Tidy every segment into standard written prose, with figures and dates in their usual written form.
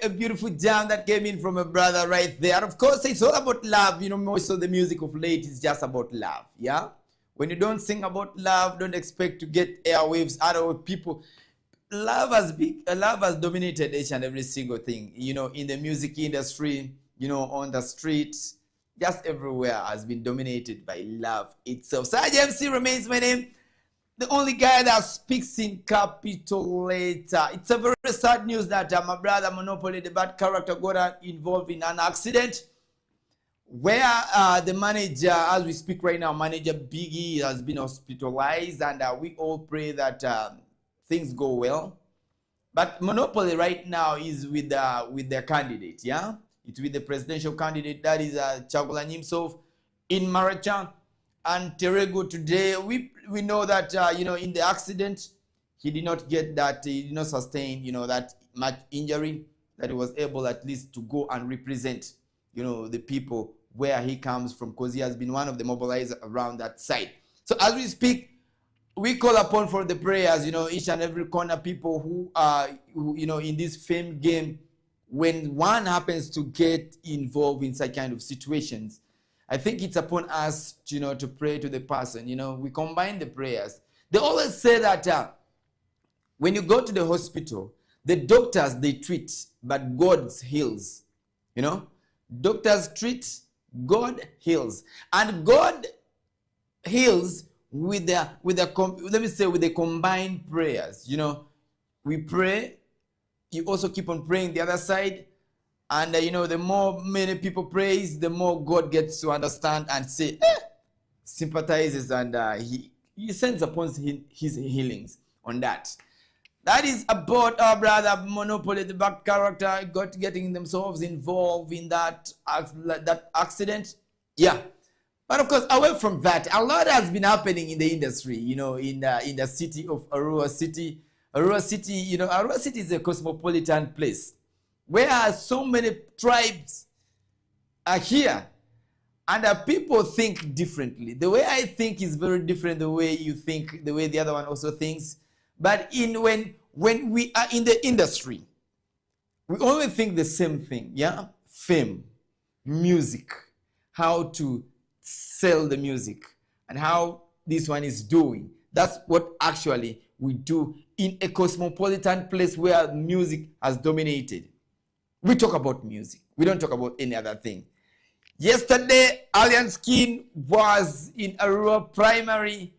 a beautiful jam that came in from a brother right there. And of course, it's all about love. You know, most of the music of late is just about love. Yeah. When you don't sing about love, don't expect to get airwaves out of people. Love has dominated each and every single thing. You know, in the music industry, you know, on the streets, just everywhere has been dominated by love itself. Sarge MC remains my name. The only guy that speaks in capital letter. It's a very sad news that my brother Monopoly, the bad character, got involved in an accident where the manager, as we speak right now, manager Biggie has been hospitalized, and we all pray that things go well. But Monopoly right now is with their candidate, yeah? It's with the presidential candidate, that is Chagulanyi himself in Maracha. And Terego today, we know that, you know, in the accident, he did not get that, he did not sustain, you know, that much injury, that he was able at least to go and represent, you know, the people where he comes from, because he has been one of the mobilizers around that side. So as we speak, we call upon for the prayers, you know, each and every corner, people who are, you know, in this fame game, when one happens to get involved in such kind of situations, I think it's upon us, you know, to pray to the person. You know, we combine the prayers. They always say that when you go to the hospital, the doctors, they treat, but God heals. You know, doctors treat, God heals. And God heals with the combined prayers. You know, we pray, you also keep on praying the other side. And, you know, the more many people praise, the more God gets to understand and say, sympathizes, and he sends upon his healings on that. That is about our brother Monopoly, the back character, getting themselves involved in that accident. Yeah. But of course, away from that, a lot has been happening in the industry, you know, in the city of Arua City. Arua City, you know, Arua City is a cosmopolitan place where so many tribes are here, and people think differently. The way I think is very different the way you think, the way the other one also thinks. But when we are in the industry, we only think the same thing, yeah? Fame, music, how to sell the music, and how this one is doing. That's what actually we do in a cosmopolitan place where music has dominated. We talk about music. We don't talk about any other thing. Yesterday, Alliance Skin was in Arua Primary,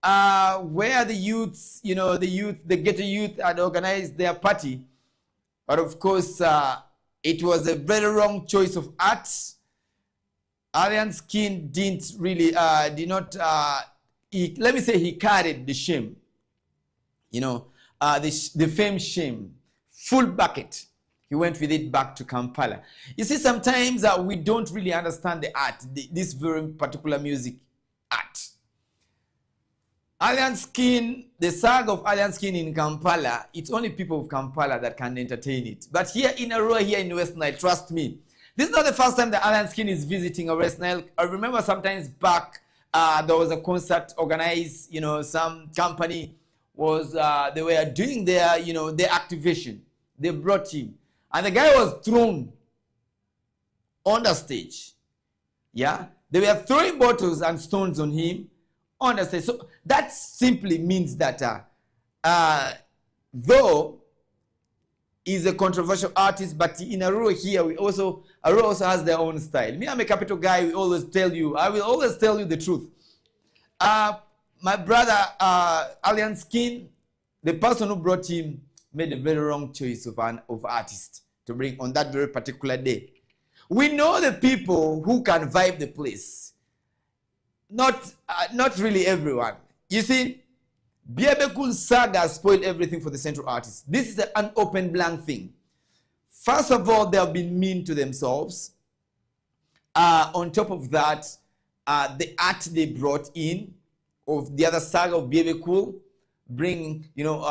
where the youths, you know, the ghetto youth had organized their party. But of course, it was a very wrong choice of art. Alliance Skin didn't really, let me say he carried the shame. You know, the fame shame, full bucket. He went with it back to Kampala. You see, sometimes we don't really understand the art, this very particular music art. Alliance Skin, the saga of Alliance Skin in Kampala, it's only people of Kampala that can entertain it. But here in Arua, here in West Nile, trust me, this is not the first time that Alliance Skin is visiting West Nile. I remember sometimes back, there was a concert organized, you know, some company was, they were doing their, you know, their activation. They brought him. And the guy was thrown on the stage. Yeah? They were throwing bottles and stones on him on the stage. So that simply means that though he's a controversial artist, but in Arua here, Arua also has their own style. Me, I'm a capital guy. I will always tell you the truth. My brother, Alliance Skin, the person who brought him made a very wrong choice of artist to bring on that very particular day. We know the people who can vibe the place. Not really everyone. You see, Biabekul's saga spoiled everything for the central artists. This is an open blank thing. First of all, they have been mean to themselves. On top of that, the art they brought in of the other saga of Biabekul, bringing, you know,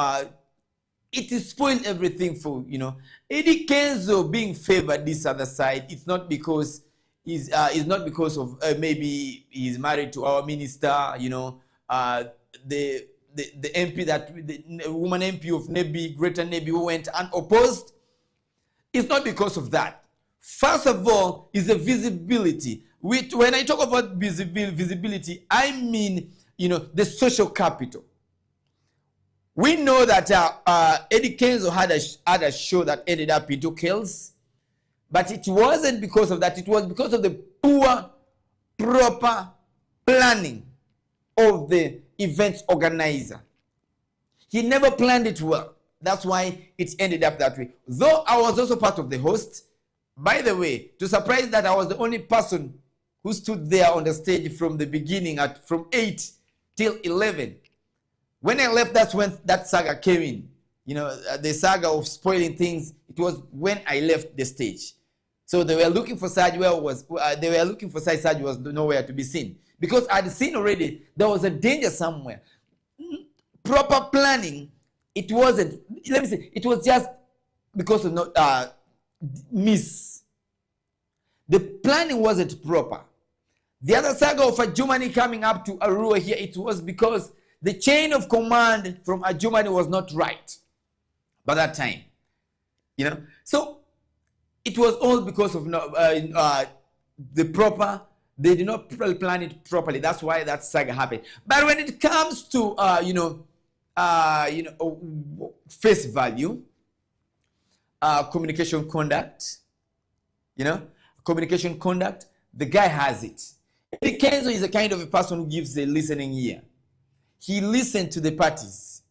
it is spoiled everything for, you know, Eddie Kenzo being favored this other side. It's not because of maybe he's married to our minister, you know, the MP, that the woman MP of Nebi, Greater Nebi, who went unopposed. It's not because of that. First of all, is the visibility. When I talk about visibility, I mean, the social capital. We know that Eddie Kenzo had a show that ended up into kills, but it wasn't because of that. It was because of the poor, proper planning of the event organizer. He never planned it well. That's why it ended up that way. Though I was also part of the host, by the way, to surprise that I was the only person who stood there on the stage from the beginning from 8 till 11. When I left, that's when that saga came in. The saga of spoiling things. It was when I left the stage. So they were looking for Saj. They were looking for Saj. Saj was nowhere to be seen because I'd seen already there was a danger somewhere. Proper planning. It wasn't. Let me say. It was just because of miss. The planning wasn't proper. The other saga of Ajumani coming up to Arua here, it was because the chain of command from Ajumani was not right by that time. So it was all because of they did not plan it properly. That's why that saga happened. But when it comes to face value, communication conduct, communication conduct, the guy has it. Eddie Kenzo is a kind of a person who gives a listening ear. He listens to the parties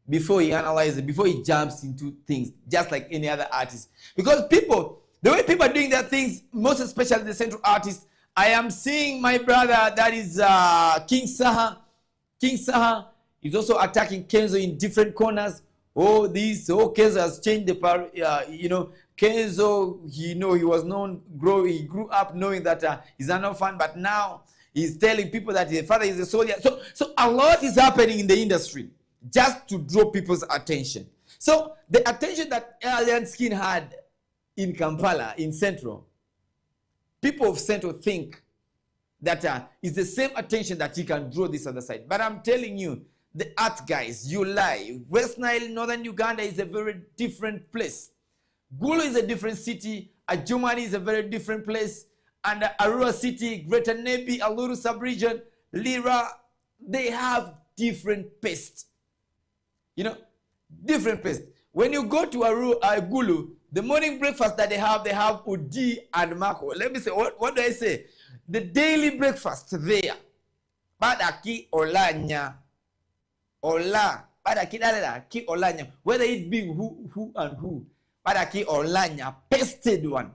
before he analyzes it, before he jumps into things, just like any other artist. Because the way people are doing their things, most especially the central artists, I am seeing my brother, that is King Saha. King Saha is also attacking Kenzo in different corners. Kenzo has changed the Kenzo, he was he grew up knowing that he's an orphan, but now he's telling people that his father is a soldier. So a lot is happening in the industry just to draw people's attention. So the attention that Alien Skin had in Kampala, in Central, people of Central think that is the same attention that he can draw this other side. But I'm telling you, the art guys, you lie. West Nile, Northern Uganda is a very different place. Gulu is a different city. Ajumani is a very different place. And Arua City, Greater Nebi, Aluru Sub-region, Lira, they have different paste. Different paste. When you go to Gulu, the morning breakfast that they have Udi and Mako. Let me say, what do I say? The daily breakfast there. Badaki olanya. Ola. Badaki dalala. Ki olanya. Whether it be who and who. Badaki olanya. Pasted one.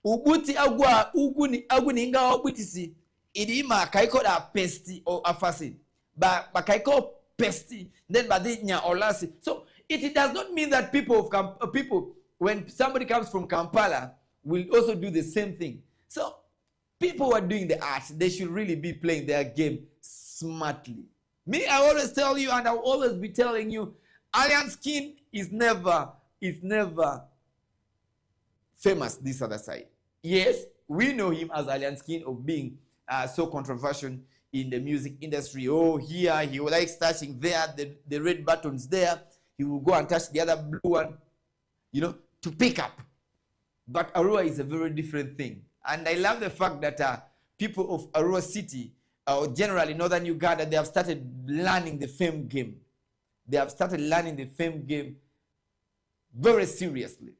Ubuti agwa aguni inga obutisi. Idima kaiko da pesti or afasi. Ba kaiko pesti. Then badinya olasi. So it does not mean that people when somebody comes from Kampala will also do the same thing. So people who are doing the art, they should really be playing their game smartly. Me, I always tell you, and I'll always be telling you, Alien Skin is never famous this other side. Yes, we know him as Alien Skin of being so controversial in the music industry. Oh, here, he likes touching there, the red buttons there. He will go and touch the other blue one, to pick up. But Arua is a very different thing. And I love the fact that people of Arua City, or generally Northern Uganda, they have started learning the fame game. They have started learning the fame game very seriously.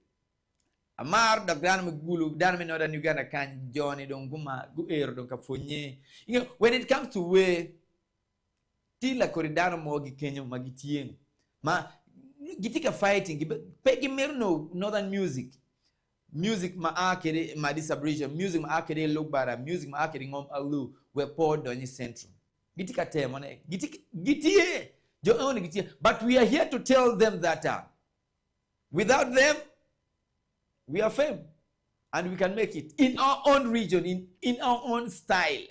Amar da gran mugulu dan me Northern Uganda kan Johnny donguma guero donkafonye. When it comes to way tila koridano mogi Kenya magitien. Ma gitika fighting pegi merno northern music ma akere ma disabration music ma akere logbara music ma akere ngom alu we poured donyi central gitika temone gitie jo only gitie. But we are here to tell them that without them we are fame and we can make it in our own region, in our own style.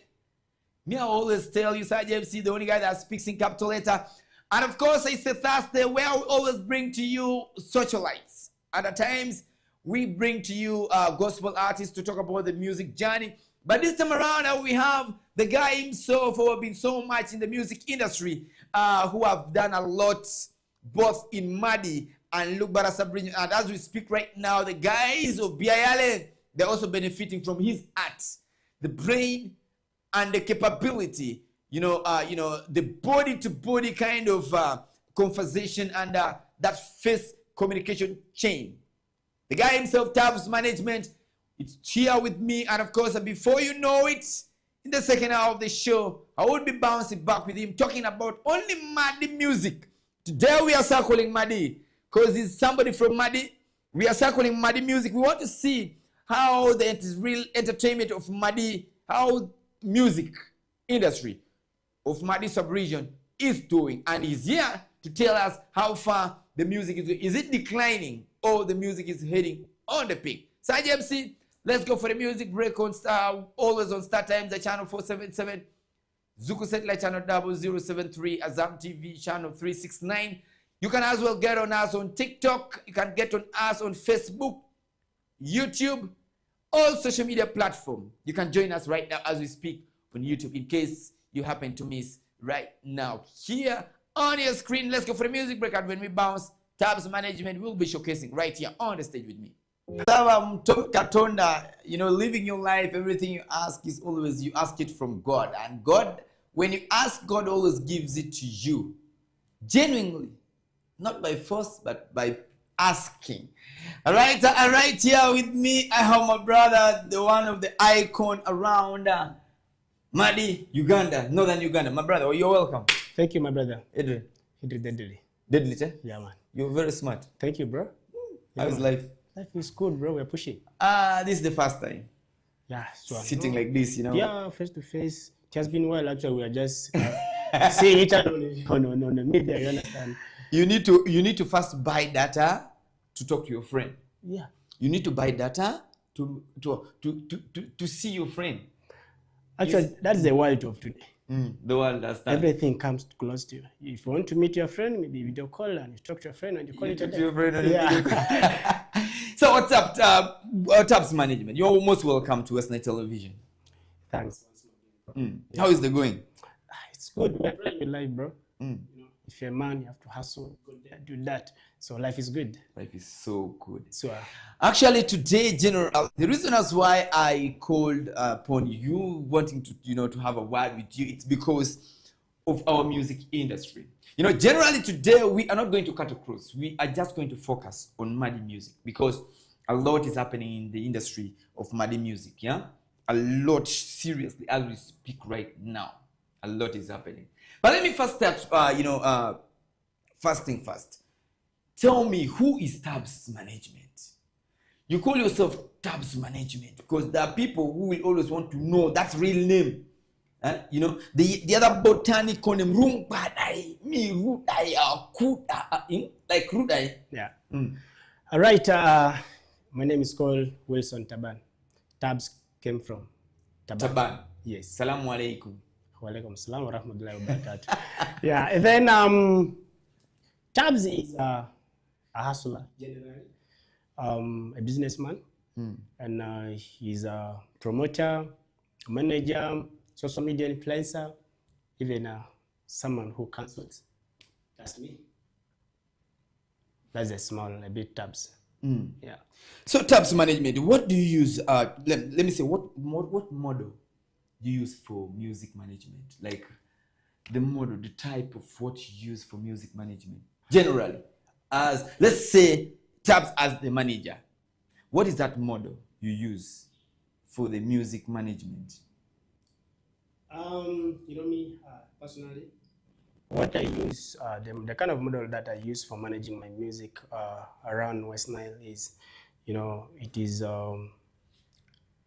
Me, I always tell you, Saj MC, the only guy that speaks in capital letter. And of course, it's a Thursday where we always bring to you socialites. And at times, we bring to you gospel artists to talk about the music journey. But this time around, we have the guy himself who have been so much in the music industry, who have done a lot, both in Madi and look Bara Sabrin. And as we speak right now, the guys of Biayale, they're also benefiting from his art, the brain and the capability, the body-to-body kind of conversation and that face communication chain. The guy himself, Tabs Management, it's here with me. And of course, before you know it, in the second hour of the show, I will be bouncing back with him, talking about only Madi music. Today we are circling Madi, because he's somebody from Madi. We are circling Madi music. We want to see how the real entertainment of Madi, how music industry of Madi sub-region is doing. And he's here to tell us how far the music is going. Is it declining or the music is heading on the peak? Saji MC, let's go for the music break on Star, always on Star Times, the channel 477, Zuku Satellite channel 0073, Azam TV channel 369. You can as well get on us on TikTok. You can get on us on Facebook, YouTube, all social media platforms. You can join us right now as we speak on YouTube in case you happen to miss right now. Here on your screen, let's go for the music break, and when we bounce, Tabs Management will be showcasing right here on the stage with me. Katonda, living your life, everything you ask is always, you ask it from God. And God, when you ask, God always gives it to you. Genuinely. Not by force, but by asking. All right, here with me, I have my brother, the one of the icon around Madi, Uganda, northern Uganda. My brother, you're welcome. Thank you, my brother. Idri. Deadly. Deadly, eh? Yeah, man. You're very smart. Thank you, bro. How's life? Life is good, bro. We're pushing. This is the first time. Yeah, so sitting like this, Yeah, face to face. It has been a while, actually. We are just seeing each other on the media, you understand? You need to first buy data to talk to your friend. Yeah. You need to buy data to see your friend. Actually, that's the world of today. The world does that. Everything comes close to you. If you want to meet your friend, maybe video call and you talk to your friend and you call each other. Your friend and yeah. So what's up, Tabs Management? You're most welcome to West Night Television. Thanks. Yeah. How is the going? It's good. We're playing your life, bro. If you're a man, you have to hustle, go there, do that. So life is good. Life is so good. So actually today, General, the reason as why I called upon you wanting to, to have a word with you, it's because of our music industry. Generally today, we are not going to cut across. We are just going to focus on Madi music because a lot is happening in the industry of Madi music, yeah? A lot, seriously, as we speak right now. A lot is happening. But let me first start, first thing first. Tell me, who is Tabs Management? You call yourself Tabs Management because there are people who will always want to know that real name. The other botanical name, Rumbadai, me Rudai, Kuda, like Rudai. Yeah. All right. My name is called Wilson Taban. Tabs came from Taban. Yes. Salamu alaikum. Walaikum salam wa rahmatullahi wa barakatuh. Yeah. And then Tabs is a hustler, generally, a businessman, and he's a promoter, a manager, social media influencer, even someone who counsels. That's me. That's a bit Tabs. Yeah. So Tabs Management, what do you use? Let me say, what model do you use for music management? Like the model, the type of what you use for music management. Generally, as let's say Tabs as the manager, what is that model you use for the music management? Me personally, what I use, the kind of model that I use for managing my music around West Nile is, it is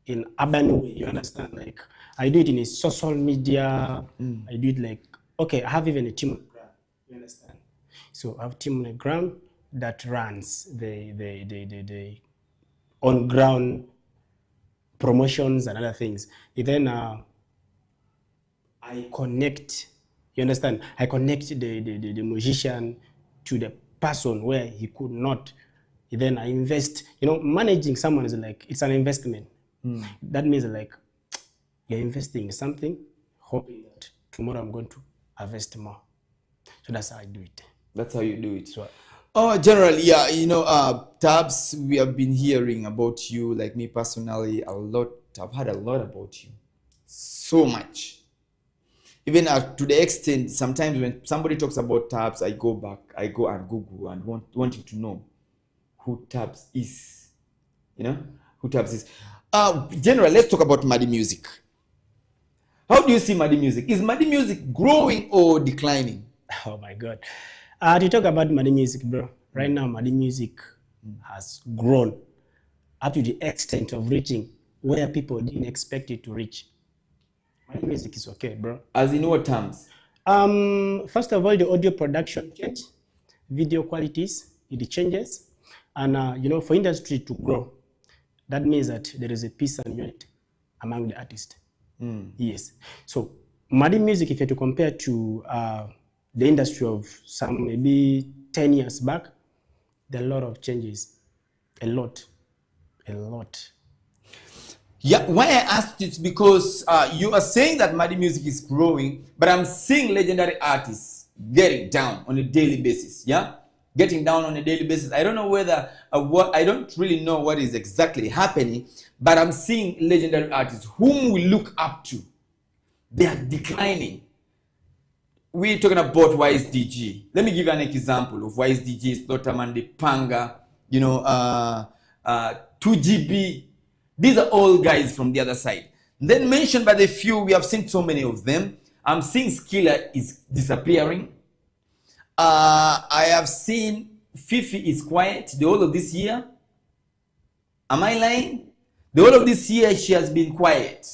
in urban way, you understand? Like I do it in a social media. I do it like, okay, I have even a team on the ground, you understand? So I have a team on the ground that runs the on ground promotions and other things. And then I connect, you understand? I connect the musician to the person where he could not. And then I invest. Managing someone is like, it's an investment. That means like you're investing in something, hoping that tomorrow I'm going to harvest more. So that's how I do it. That's how you do it. So, Oh, generally, yeah, Tabs, we have been hearing about you, like me personally, a lot. I've heard a lot about you. So much. Even to the extent, sometimes when somebody talks about Tabs, I go back, I go and Google and wanting to know who Tabs is. You know, who Tabs is. Generally, let's talk about Muddy Music. How do you see Muddy Music? Is Muddy Music growing or declining? Oh my God. To talk about Muddy Music, bro, right now Muddy Music has grown up to the extent of reaching where people didn't expect it to reach. Muddy Music is okay, bro. As in what terms? First of all, the audio production change, video qualities, it changes. And, for industry to grow, that means that there is a peace and unity among the artists. Yes. So Muddy Music, if you have to compare to the industry of some maybe 10 years back, there are a lot of changes. A lot. Yeah, why I asked it's because you are saying that Muddy Music is growing, but I'm seeing legendary artists getting down on a daily basis. Yeah, getting down on a daily basis. I don't know whether I don't really know what is exactly happening, but I'm seeing legendary artists whom we look up to. They are declining. We're talking about YSDG. Let me give you an example of YSDG, Slotamande, Panga, 2GB. These are all guys from the other side. Then mentioned by the few, we have seen so many of them. I'm seeing Skilla is disappearing. I have seen Fifi is quiet the whole of this year. Am I lying? The whole of this year she has been quiet.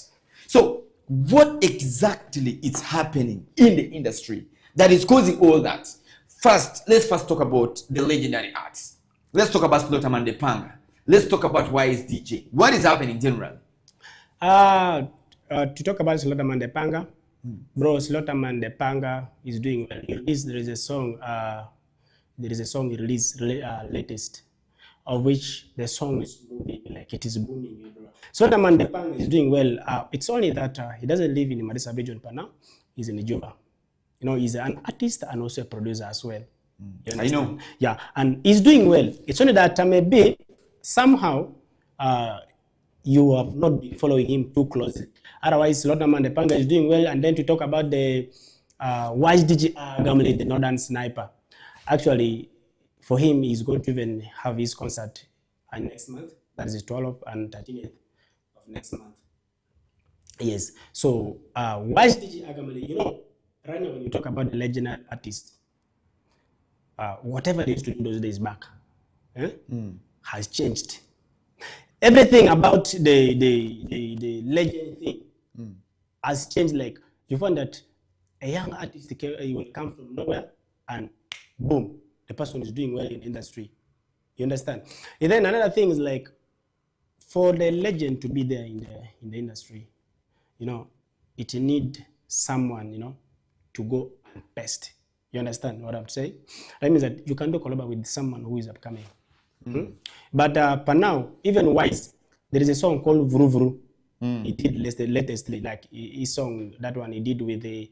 So what exactly is happening in the industry that is causing all that? Let's first talk about the legendary artists. Let's talk about Slotamande Panga. Let's talk about YSDJ. What is happening generally? To talk about Slotamande Panga, bro, Slotamande Panga is doing well. There is a song he released latest, of which the song is booming, like it is booming. Slotamande Panga is doing well. It's only that he doesn't live in the Madisa region per now. He's in Nigeria. He's an artist and also a producer as well. I know. Yeah, and he's doing well. It's only that maybe somehow you have not been following him too closely. Otherwise, Slotamande Panga is doing well. And then to talk about the YSDG Gamli, the Northern Sniper. Actually, for him, he's going to even have his concert next month. That is the 12th and 13th of next month. Yes. So YSDG Gamli, right now when you talk about the legendary artist, whatever they used to do those days back has changed. Everything about the legend thing has changed. Like you find that a young artist will come from nowhere and boom, the person is doing well in the industry. You understand? And then another thing is like for the legend to be there in the industry, it need someone, to go and best. You understand what I'm saying? That means that you can do collaborate with someone who is upcoming. But for now, even Wise, there is a song called Vuru Vuru. He did latestly, like his song, that one he did with the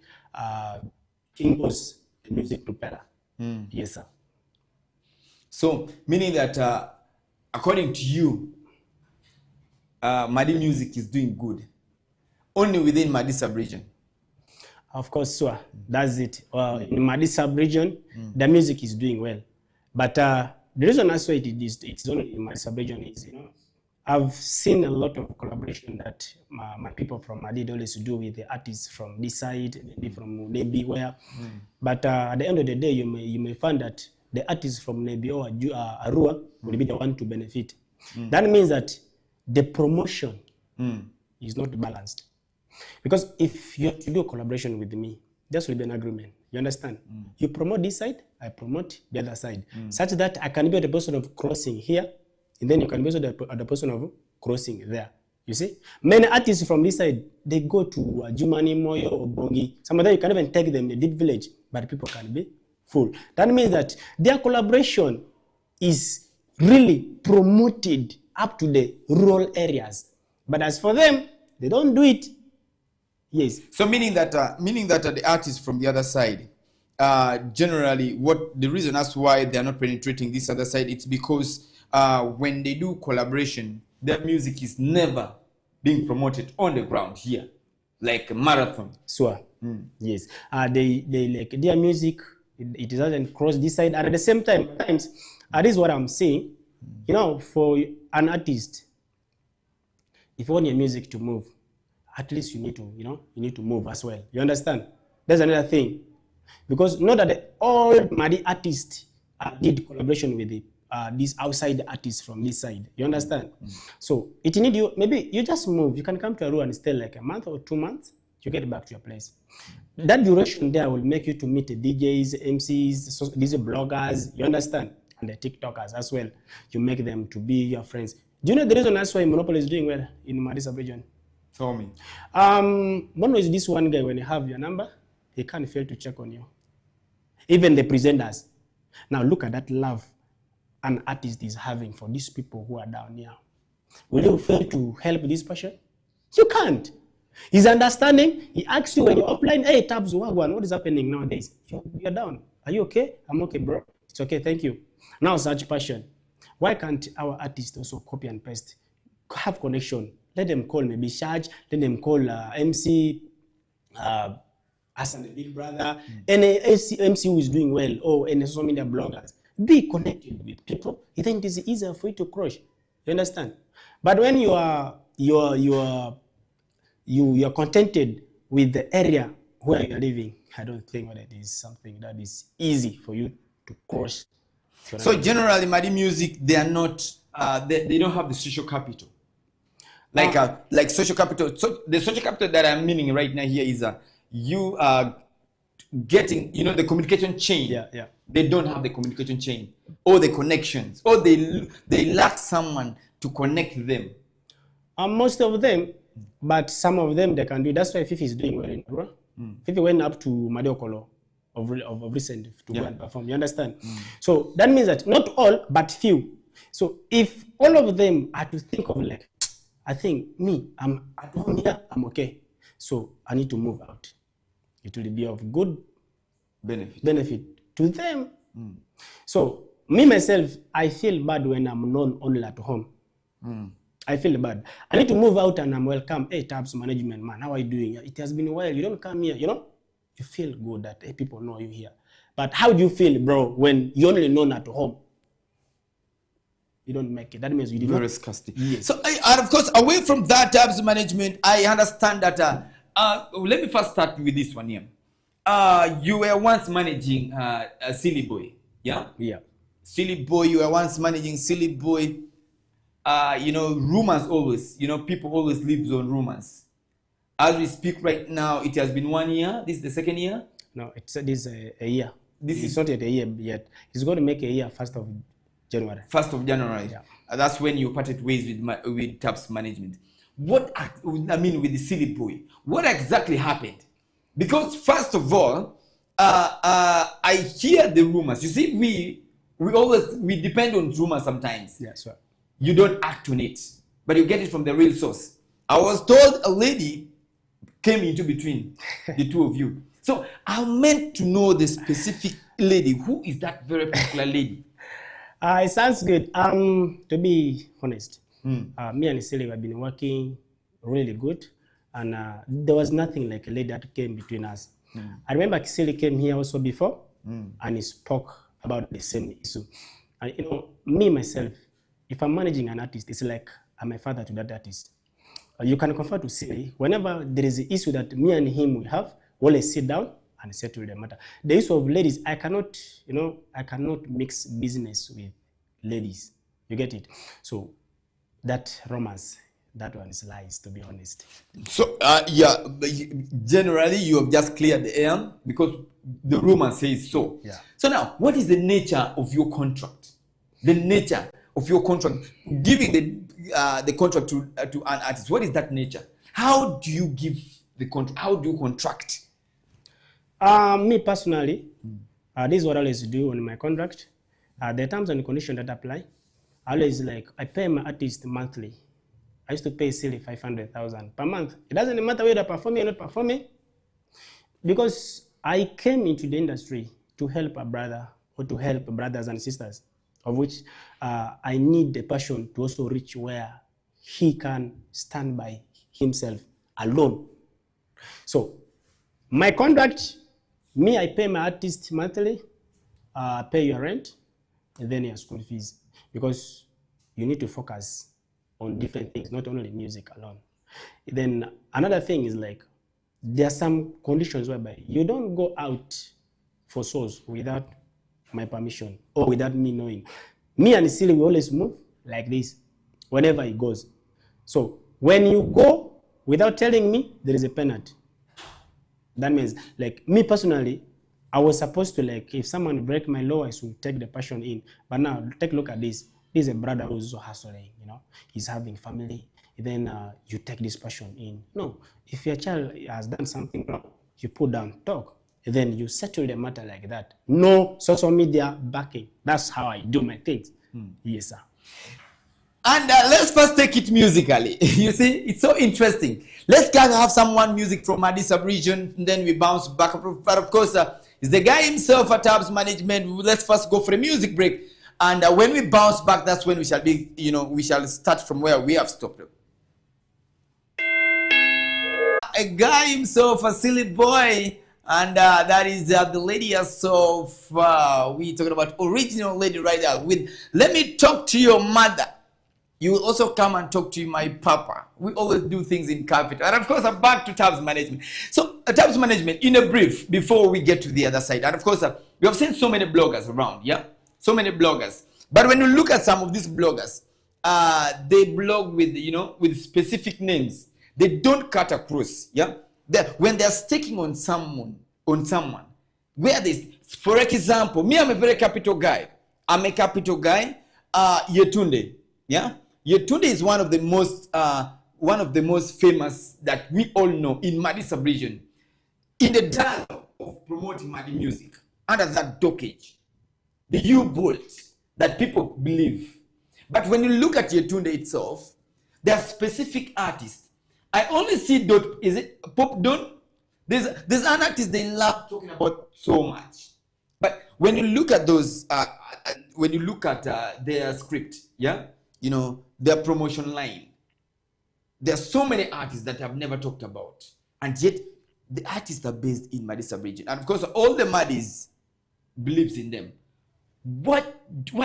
King Boss, the music propeller. Yes, sir. So, meaning that according to you, Muddy Music is doing good only within Muddy sub-region. Of course, sir. That's it. In Muddy sub-region, the music is doing well. But the reason I say it's only in my sub-region is, I've seen a lot of collaboration that my people from Muddy always do with the artists from this side, maybe from Nebi, where. But at the end of the day, you may find that the artists from Nebi or Arua will be the one to benefit. That means that the promotion is not balanced. Because if you have to do a collaboration with me, there will be an agreement. You understand? You promote this side, I promote the other side. Such that I can be the person of crossing here, and then you can be the person of crossing there. You see? Many artists from this side, they go to Jumani, Moyo, or Bongi. Some of them, you can even take them in the deep village, but people can be full. That means that their collaboration is really promoted up to the rural areas. But as for them, they don't do it. Yes. So meaning that the artists from the other side, generally, what the reason as why they are not penetrating this other side, it's because when they do collaboration, their music is never being promoted on the ground here, like a marathon. Sure. Yes. They like their music. It doesn't cross this side, and at the same time, times, this is what I'm saying. You know, for an artist, if you want your music to move, at least you need to, you need to move as well. You understand? That's another thing, because not that all Madi artists did collaboration with these outside artists from this side. You understand? So it need you. Maybe you just move. You can come to Arua and stay like a month or 2 months. You get back to your place. That duration there will make you to meet the DJs, MCs, these bloggers. You understand? And the TikTokers as well. You make them to be your friends. Do you know the reason that's why Monopoly is doing well in Madisa region? Tell me. One is this one guy, when you have your number, he can't fail to check on you. Even the presenters. Now look at that love an artist is having for these people who are down here. Will you fail to help this person? You can't. He's understanding. He asks you when you're offline, hey, Tabs, what is happening nowadays? You're down. Are you okay? I'm okay, bro. It's okay, thank you. Now such passion. Why can't our artists also copy and paste? Have connection. Let them call maybe Shaj, let them call MC, Hassan the Big Brother, any MC who is doing well, or any social media bloggers. Be connected with people. Then it is easier for you to crush. You understand? But when you are contented with the area where you are living, I don't think that is something that is easy for you to crush. So generally, Madi music, they are not, they don't have the social capital. Like social capital. So the social capital that I'm meaning right now here is you are getting, the communication chain. Yeah. They don't have the communication chain or the connections, or they lack someone to connect them. Most of them, but some of them they can do. That's why Fifi is doing well in Arua. Fifi went up to Madiokolo of recent to go and perform. You understand? So that means that not all, but few. So if all of them are to think of like, I think me, I'm at home here, I'm okay. So I need to move out. It will be of good benefit to them. So me myself, I feel bad when I'm known only at home. I feel bad. I need to move out and I'm welcome. Hey, Tabs management man, how are you doing? It has been a while. You don't come here, You feel good that hey, people know you here. But how do you feel, bro, when you're only known at home? You don't make it. That means you did very not. scarcity. Yes. So, and of course, away from that Tabs management, I understand that. Let me first start with this one here. You were once managing Silly Boy, yeah? Yeah. Silly Boy, you were once managing Silly Boy. Rumors always, people always live on rumors. As we speak right now, it has been 1 year. This is the second year? No, this is a year. This is not yet a year yet. It's going to make a year 1st of January. 1st of January. Yeah. That's when you parted ways with Tabs management. With the Silly Boy, what exactly happened? Because first of all, I hear the rumors. You see, we depend on rumors sometimes. Yeah, sure. You don't act on it, but you get it from the real source. I was told a lady came into between the two of you. So I meant to know the specific lady. Who is that very particular lady? It sounds good. To be honest, me and Silly have been working really good, and there was nothing like a lady that came between us. I remember Kisili came here also before, and he spoke about the same issue. And me myself, if I'm managing an artist, it's like I'm a father to that artist. You can confirm to Silly, whenever there is an issue that me and him we have, we'll sit down and settle the matter. The issue of ladies, I cannot mix business with ladies. You get it? So that romance, that one is lies, to be honest. So generally you have just cleared the air because the rumor says so. Yeah. So now, what is the nature of your contract? The nature of your contract, giving the contract to an artist. What is that nature? How do you give the contract? How do you contract? Me personally, this is what I always do on my contract. The terms and conditions that apply, I always I pay my artist monthly. I used to pay Silly 500,000 per month. It doesn't matter whether they're performing or not performing, because I came into the industry to help a brother or to help brothers and sisters, of which I need the passion to also reach where he can stand by himself alone. So my contract, me, I pay my artist monthly, pay your rent, and then your school fees, because you need to focus on different things, not only music alone. Then another thing is like, there are some conditions whereby you don't go out for shows without my permission or without me knowing. Me and Silly, we always move like this whenever he goes. So when you go without telling me, there is a penalty. That means, like, me personally, I was supposed to, like, if someone break my law, I should take the passion in. But now, take a look at this. This is a brother who's also hustling, you know. He's having family. Then you take this passion in. No, if your child has done something wrong, you put down, talk. And then you settle the matter like that. No social media backing. That's how I do my things. Yes, sir. And let's first take it musically. You see, it's so interesting. Let's kind of have someone music from Addis region, and then we bounce back. But of course, it's the guy himself at Tabs Management. Let's first go for a music break. And when we bounce back, that's when we shall be, you know, we shall start from where we have stopped. A guy himself, a silly boy, and that is the lady herself. We talking about original lady right there. With let me talk to your mother. You will also come and talk to my papa. We always do things in capital. And of course, I'm back to Tabs Management. So Tabs Management, in a brief, before we get to the other side. And of course, we have seen so many bloggers around, yeah? So many bloggers. But when you look at some of these bloggers, they blog with, you know, with specific names. They don't cut across, yeah? When they're sticking on someone, where they, for example, me, I'm a very capital guy. I'm a capital guy. Yetunde, yeah? Yetunde is one of the most famous that we all know in Madi sub-region. In the dialogue of promoting Madi music, under that dockage, the U-bolt that people believe. But when you look at Yetunde itself, there are specific artists. I only see is it Pop Don? There's an artist they love talking about so much. But when you look at those, when you look at their script, yeah, you know, their promotion line, there are so many artists that I've never talked about, and yet the artists are based in Madi sub-region, and of course all the Madis believes in them. Why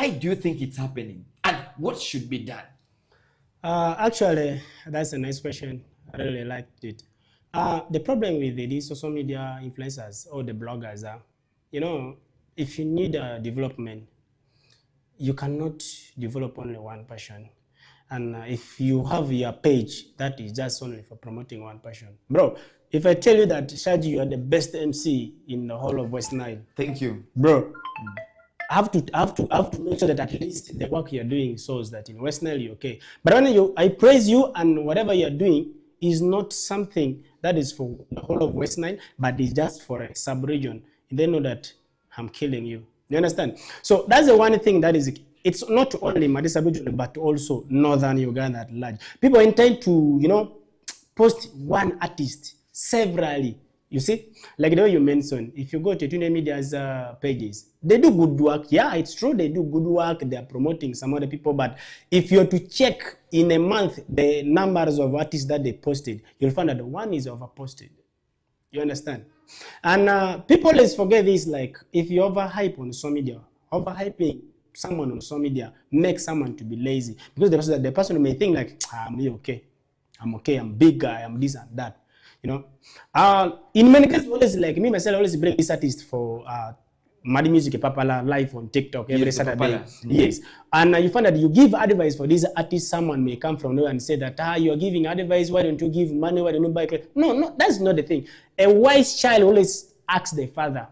do you think it's happening, and what should be done? Actually, that's a nice question. I really liked it. The problem with these social media influencers or the bloggers are, you know, if you need development, you cannot develop only one passion. And if you have your page that is just only for promoting one passion, bro, if I tell you that, Shaji, you are the best MC in the whole of West Nile. Thank you, bro. I have to make sure that at least the work you're doing shows that in West Nile you're okay. But when I praise you, and whatever you're doing is not something that is for the whole of West Nile, but it's just for a sub-region. They know that I'm killing you. You understand? So that's the one thing that is, it's not only Madi sub-region, but also Northern Uganda at large. People intend to, you know, post one artist severally. You see, like the way you mentioned, if you go to Tune Media's pages, they do good work. Yeah, it's true, they do good work. They are promoting some other people. But if you're to check in a month the numbers of artists that they posted, you'll find that one is overposted. You understand? And people always forget this, like, if you overhype on social media, overhyping someone on social media makes someone to be lazy. Because the person may think like, I'm okay, I'm big guy, I'm this and that. You know, in many cases, always like me myself, I always bring this artist for Madi Music Papala live on TikTok every Saturday. Yes, and you find that you give advice for this artist. Someone may come from nowhere and say that you are giving advice. Why don't you give money? Why don't you buy? No, that's not the thing. A wise child always asks the father,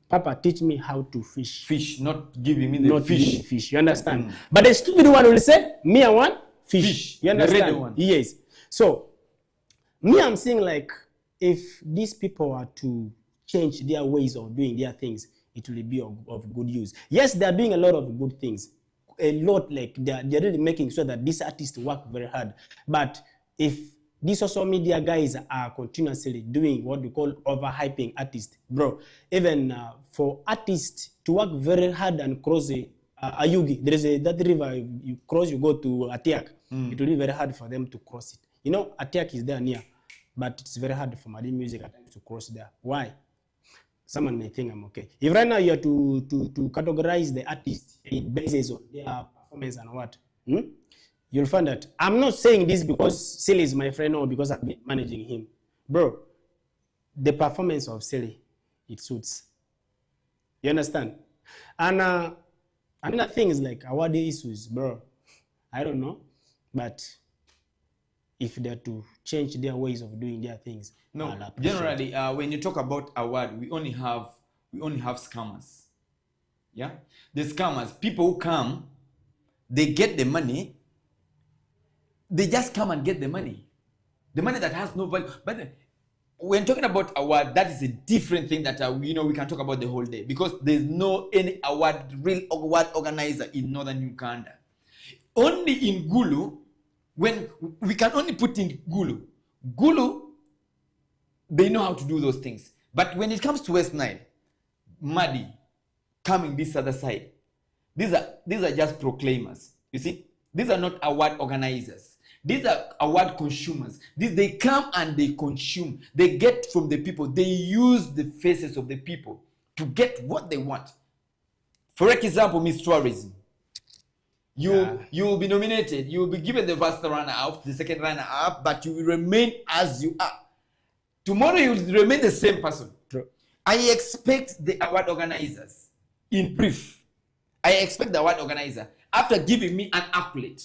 "Papa, teach me how to fish." Fish, not giving me the fish. Fish, you understand? But the stupid one will say, "Me, I want fish." You understand? The red one. Yes. So me, I'm saying like, if these people are to change their ways of doing their things, it will be of good use. Yes, they are doing a lot of good things. A lot, like they're really making sure that these artists work very hard. But if these social media guys are continuously doing what we call overhyping artists, bro. Even for artists to work very hard and cross Ayugi, there is that river you cross, you go to Atiak. It will be very hard for them to cross it. You know, Atiak is there near, but it's very hard for Madi music at times to cross there. Why? Someone may think I'm okay. If right now you are to categorize the artist basis on their performance and what, you'll find that I'm not saying this because Silly is my friend or because I've been managing him. Bro, the performance of Silly, it suits. You understand? And another thing is like award issues, bro. I don't know, but if they're to change their ways of doing their things, no. Generally, when you talk about award, we only have scammers. Yeah, the scammers, people who come, they get the money. They just come and get the money that has no value. But when talking about award, that is a different thing that we can talk about the whole day, because there's no any real award organizer in northern Uganda. Only in Gulu, when we can only put in Gulu, they know how to do those things. But when it comes to West Nile, Madi, coming this other side, these are just proclaimers. You see, these are not award organizers. These are award consumers. They come and they consume. They get from the people. They use the faces of the people to get what they want. For example, Miss Tourism. You will be nominated. You will be given the first runner-up, the second runner-up, but you will remain as you are. Tomorrow you will remain the same person. True. I expect the award organizers, in brief, I expect the award organizer, after giving me an accolade,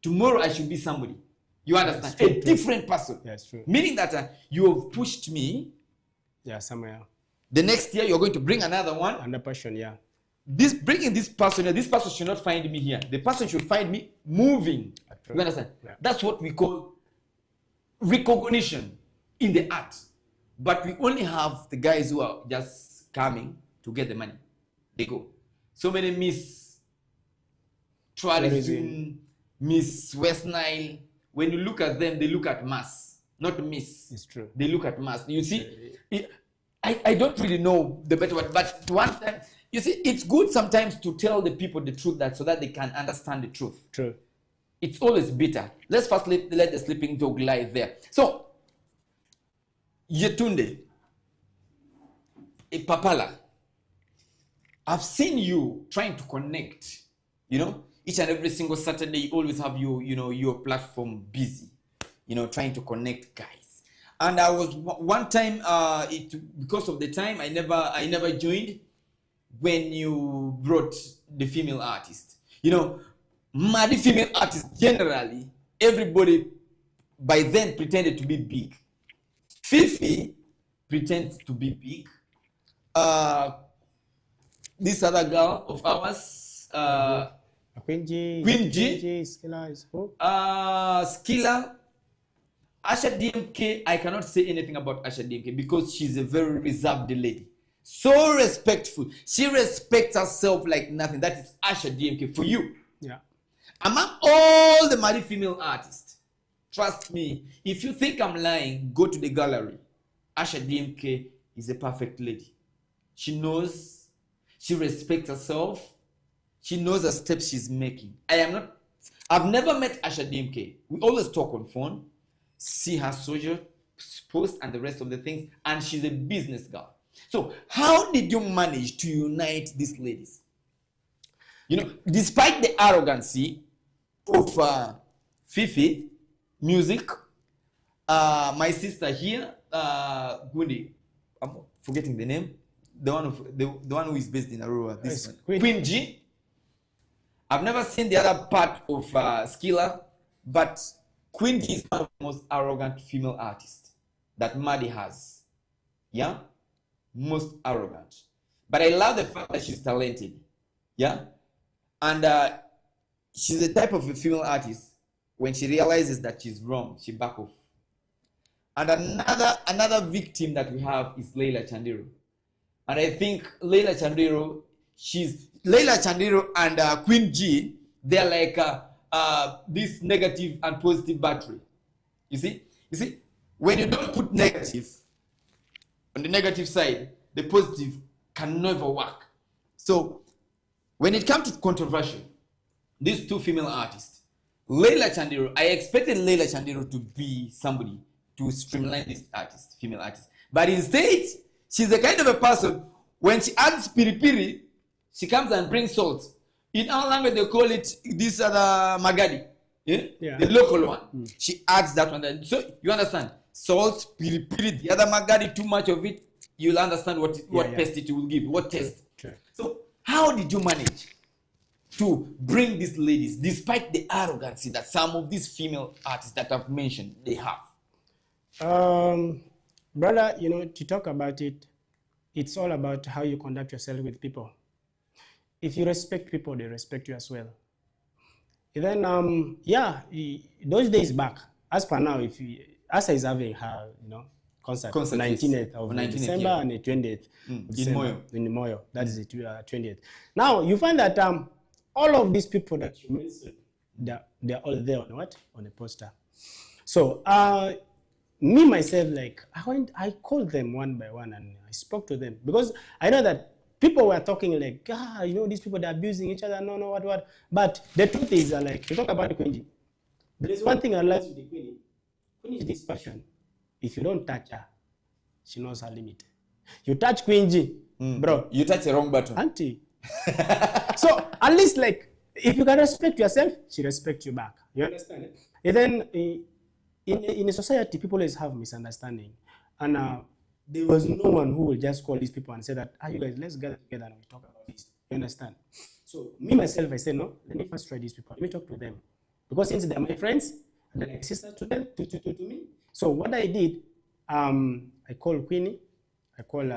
tomorrow I should be somebody. You understand? True, a different person. Yes, true. Meaning that you have pushed me. Yeah, somewhere. The next year you're going to bring another one. Another person, yeah. Bringing this person here, this person should not find me here. The person should find me moving. True. You understand? Yeah. That's what we call recognition in the art. But we only have the guys who are just coming to get the money. They go. So many Miss Tourism, Miss West Nile. When you look at them, they look at mass, not Miss. It's true. They look at mass. You see, I don't really know the better word, but one time, you see, it's good sometimes to tell the people the truth so that they can understand the truth. True. It's always bitter. Let's first let the sleeping dog lie there. So, Yetunde, Papala, I've seen you trying to connect, each and every single Saturday. You always have your platform busy, trying to connect guys. And I was one time, because of the time, I never joined when you brought the female artist. Mad female artists, generally, everybody by then pretended to be big. Fifi pretends to be big. This other girl of ours, Queen G, Skilla is who? Skilla. Asha DMK, I cannot say anything about Asha DMK because she's a very reserved lady. So respectful. She respects herself like nothing. That is Asha DMK for you. Yeah. Among all the married female artists, trust me, if you think I'm lying, go to the gallery. Asha DMK is a perfect lady. She knows, she respects herself, she knows the steps she's making. I've never met Asha DMK. We always talk on phone, see her social post and the rest of the things, and she's a business girl. So how did you manage to unite these ladies? Despite the arrogancy of Fifi, music, my sister here, Gundi, I'm forgetting the name, the one who is based in Aurora, this one. Queen G. I've never seen the other part of Skilla, but Queen G is one of the most arrogant female artists that Maddie has. Yeah? Most arrogant. But I love the fact that she's talented. Yeah? And she's the type of a female artist, when she realizes that she's wrong, she back off. And another victim that we have is Leila Chandiro. And I think Leila Chandiro and Queen G, they're like this negative and positive battery. You see? You see, when you don't put negative on the negative side, the positive can never work. So when it comes to controversial, these two female artists, Leila Chandiro, I expected Leila Chandiro to be somebody to streamline this artist, female artist. But instead, she's the kind of a person, when she adds piri piri, she comes and brings salt. In our language, they call it this other magadi. Yeah. The local one. She adds that one. So you understand? Salt, piri piri, the other magadi, too much of it, you'll understand what taste it will give, what taste. Sure. So how did you manage to bring these ladies, despite the arrogancy that some of these female artists that I've mentioned, they have? Brother, you know, to talk about it, it's all about how you conduct yourself with people. If you respect people, they respect you as well. And then, those days back, as per now, if you, Asa is having her, you know, concert 19th of December and the 20th in Moyo. That is the 20th. Now, you find that all of these people that you mentioned, they're all there on what? On a poster. So, me, myself, like, I called them one by one and I spoke to them because I know that people were talking like, you know, these people, they're abusing each other, no, what. But the truth is, like, you talk about the Queen. There is one thing I realized with the Queen. Queen is this passion. If you don't touch her, she knows her limit. You touch Queen G, bro. You touch the wrong button. Auntie. So, at least, like, if you can respect yourself, she respects you back. You understand? And then, in a society, people always have misunderstanding. And there was no one who will just call these people and say that, you guys, let's gather together and we talk about this. You understand? So, me, myself, I said, no, let me first try these people. Let me talk to them. Because since they're my friends, they're like sisters to them, to me. So, what I did, I called Queenie, I called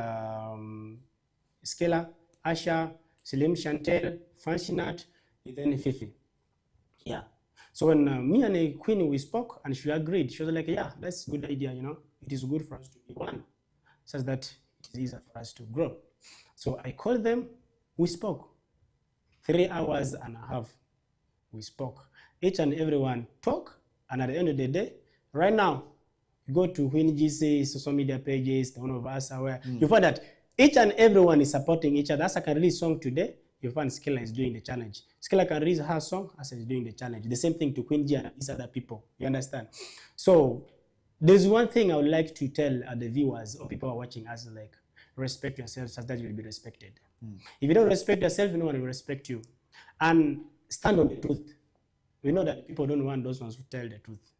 Skella, Asha, Selim Chantel, Fanshinat, and then Fifi. Yeah. So when me and Queenie, we spoke and she agreed, she was like, yeah, that's a good idea, you know. It is good for us to be one, such that it is easier for us to grow. So I called them, we spoke. 3 hours and a half, we spoke. Each and everyone talk, and at the end of the day, right now, you go to Queen GC social media pages, the one of us are where you find that each and everyone is supporting each other. As I can release song today, you find Skella is doing the challenge. Skella can release her song, as is doing the challenge. The same thing to Queen G and these other people. You understand? So there's one thing I would like to tell the viewers or people who are watching us, like, respect yourself so that you will be respected. If you don't respect yourself, no one will respect you. And stand on the truth. We know that people don't want those ones who tell the truth.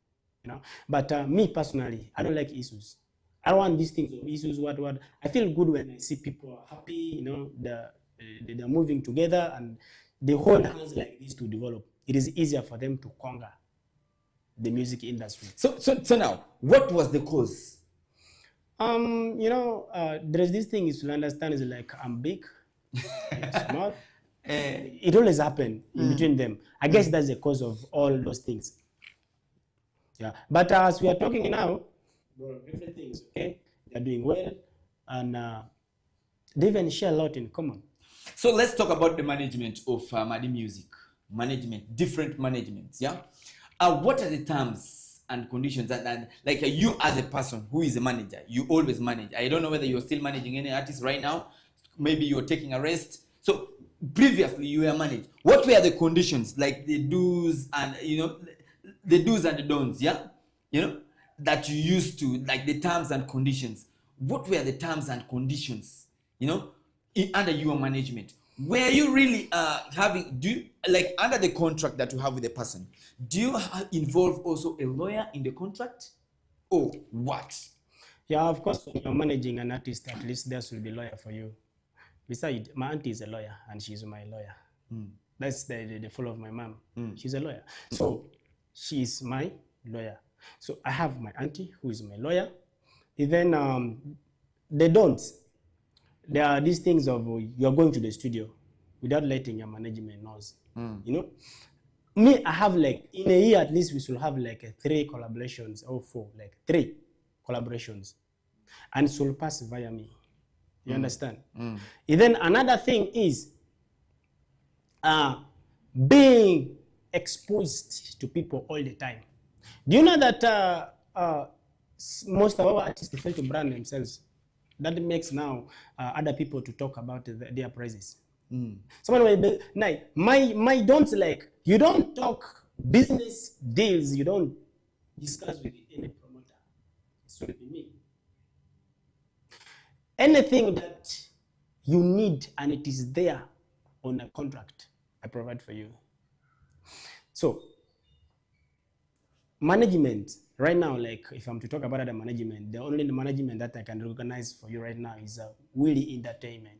You know? But me personally, I don't like issues. I don't want these things of issues, what. I feel good when I see people are happy, you know, they're moving together and they hold hands like this to develop. It is easier for them to conquer the music industry. So now, what was the cause? You know, there's this thing is to understand is like, I'm big, I'm small. It always happens in between them. I guess that's the cause of all those things. Yeah, but as we are talking now, everything is okay. They're doing well, and they even share a lot in common. So let's talk about the management of Madi Music. Management, different managements, yeah? What are the terms and conditions that like you as a person who is a manager, you always manage. I don't know whether you're still managing any artist right now. Maybe you're taking a rest. So previously you were managed. What were the conditions, like the do's and, you know, the do's and the don'ts, yeah? You know, that you used to, like the terms and conditions. What were the terms and conditions, you know, under your management? Were you really like under the contract that you have with the person, do you involve also a lawyer in the contract or what? Yeah, of course, when you're managing an artist, at least there should be a lawyer for you. Besides, my auntie is a lawyer and she's my lawyer. That's the fault of my mom. She's a lawyer. So she's my lawyer. So I have my auntie who is my lawyer. And then they don't. There are these things of you're going to the studio without letting your management know. You know, me, I have like in a year at least we should have like 3 collaborations or 4, like 3 collaborations, and it should pass via me. You understand? And then another thing is being exposed to people all the time. Do you know that most of our artists fail to brand themselves. That makes now other people to talk about their prices. Someone will be, now, my don't like, you don't talk business deals, you don't discuss with any promoter. It's will be me. Anything that you need and it is there on a contract, I provide for you. So, management, right now, like if I'm to talk about the management, the only management that I can recognize for you right now is Willie Entertainment.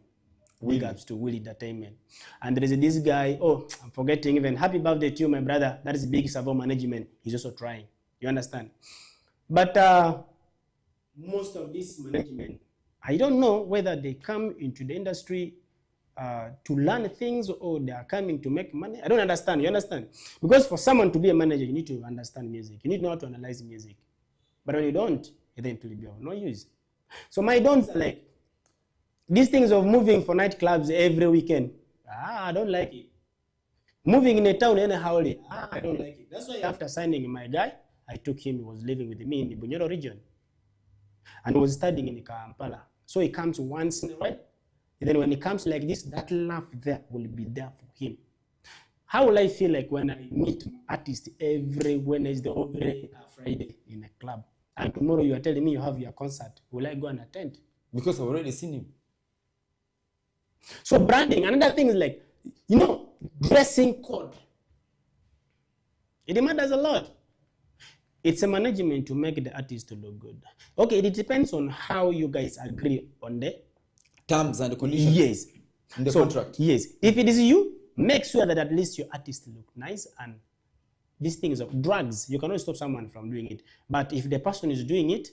Big ups to Willie Entertainment. And there is this guy, oh, I'm forgetting even, happy birthday to you, my brother. That is Big Savo Management. He's also trying. You understand? But most of this management, I don't know whether they come into the industry to learn things or they are coming to make money. I don't understand. You understand? Because for someone to be a manager, you need to understand music. You need to know how to analyze music. But when you don't, then it will be of no use. So my dons are like, these things of moving for nightclubs every weekend, I don't like it. Moving in a town anyhow, I don't like it. That's why after signing my guy, I took him, he was living with me in the Bunyoro region. And he was studying in Kampala. So he comes once in a while. And then when he comes like this, that love there will be there for him. How will I feel like when I meet artists every Wednesday or every Friday in a club? And tomorrow you are telling me you have your concert. Will I go and attend? Because I've already seen him. So branding, another thing is like, you know, dressing code. It matters a lot. It's a management to make the artist to look good. Okay, it depends on how you guys agree on the terms and conditions. Yes. In the contract. Yes. If it is you, make sure that at least your artist look nice. And these things of drugs, you cannot stop someone from doing it. But if the person is doing it,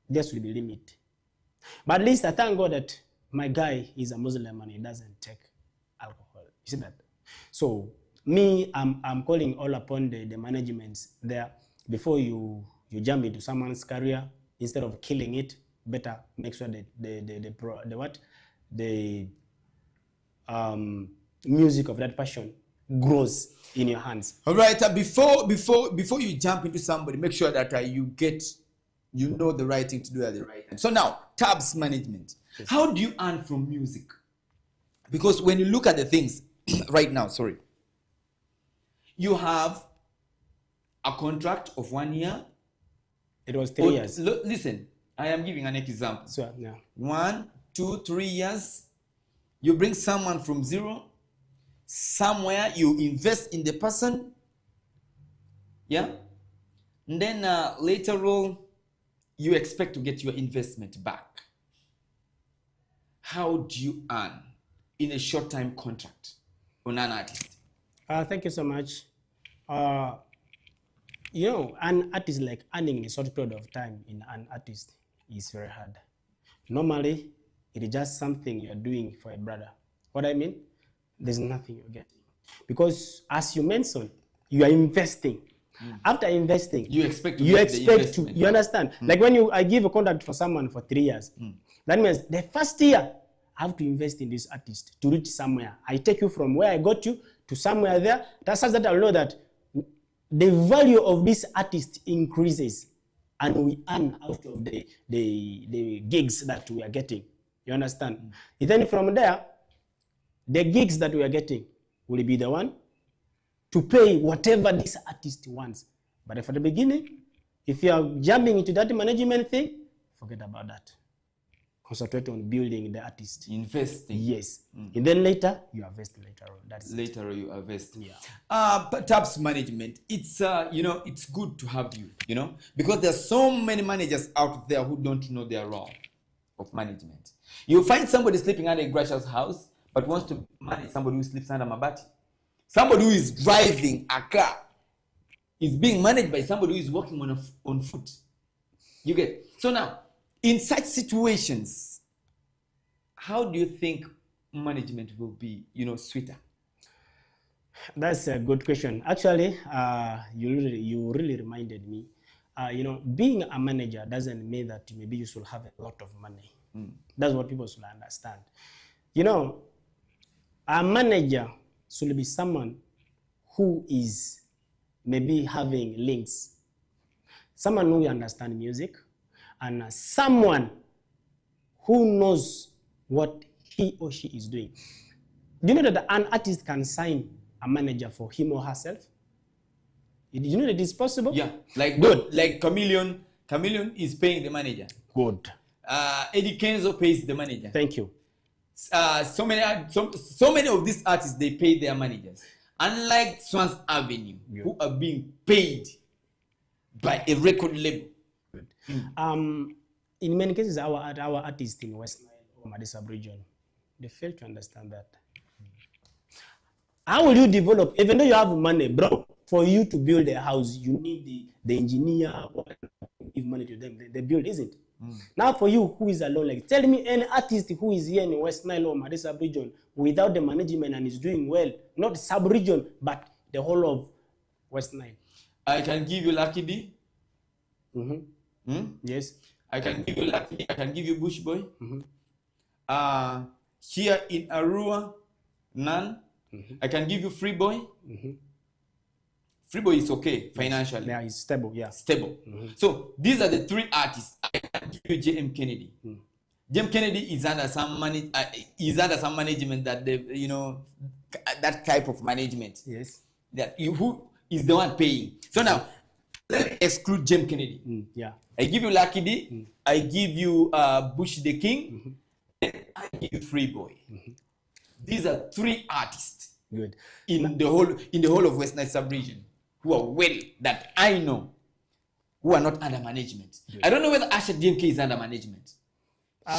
there should be limit. But at least I thank God that my guy is a Muslim and he doesn't take alcohol. You see that? So me, I'm calling all upon the managements there. Before you jump into someone's career, instead of killing it, better make sure that the music of that passion grows in your hands. All right. Before you jump into somebody, make sure that you know the right thing to do at the right time. So now, tabs management. Yes. How do you earn from music? Because when you look at the things right now, you have a contract of 1 year. It was 3 years. Listen, I am giving an example. So, yeah. 1, 2, 3 years. You bring someone from zero. Somewhere you invest in the person. Yeah. And then later on, you expect to get your investment back. How do you earn in a short-time contract on an artist? Thank you so much. You know, an artist like earning in a short period of time in an artist is very hard. Normally, it is just something you're doing for a brother. What I mean? There's nothing you're getting. Because as you mentioned, you are investing. After investing, you expect to, you understand? Like when I give a contract for someone for 3 years, that means the first year, I have to invest in this artist to reach somewhere. I take you from where I got you to somewhere there. That's such that I'll know that the value of this artist increases and we earn out of the gigs that we are getting. You understand? And then from there, the gigs that we are getting will be the one to pay whatever this artist wants. But for the beginning, if you are jumping into that management thing, forget about that. Concentrate on building the artist. Investing. Yes. And then later, you invest later on. That's later you invest. Yeah. But tabs management, it's it's good to have you, because there's so many managers out there who don't know their role of management. You find somebody sleeping under a gracious house, but wants to manage somebody who sleeps under mabati. Somebody who is driving a car is being managed by somebody who is walking on foot. You get? So now, in such situations, how do you think management will be, sweeter? That's a good question. Actually, you really reminded me. Being a manager doesn't mean that maybe you should have a lot of money. That's what people should understand. A manager should be someone who is maybe having links. Someone who understands music, and someone who knows what he or she is doing. Do you know that an artist can sign a manager for him or herself? Did you know that it's possible? Yeah, like Good. Like Chameleon is paying the manager. Good. Eddie Kenzo pays the manager. Thank you. So many of these artists, they pay their managers. Unlike Swans Avenue, who are being paid by a record label. In many cases, our artists in West Nile or Madi sub-region, they fail to understand that. How will you develop, even though you have money, bro, for you to build a house, you need the engineer or give money to them. They build, isn't it? Now for you who is alone, like tell me any artist who is here in West Nile or Madi sub-region without the management and is doing well, not sub-region, but the whole of West Nile. I can give you Lucky D. Yes. I can give you Lucky D. I can give you Bush Boy. Here in Arua, none. I can give you Free Boy. Free Boy is okay financially. Yeah, it's stable. Yeah, stable. So these are the three artists. I can give you J.M. Kennedy. J.M. Kennedy is under some management that they, you know, that type of management. Yes. That who is the one paying. So now let me exclude J.M. Kennedy. Yeah. I give you Lucky D. I give you Bush the King. And I give you Free Boy. These are three artists. Good. In the whole of West Nile sub-region who are well that I know who are not under management. Good. I don't know whether Asha DMK is under management.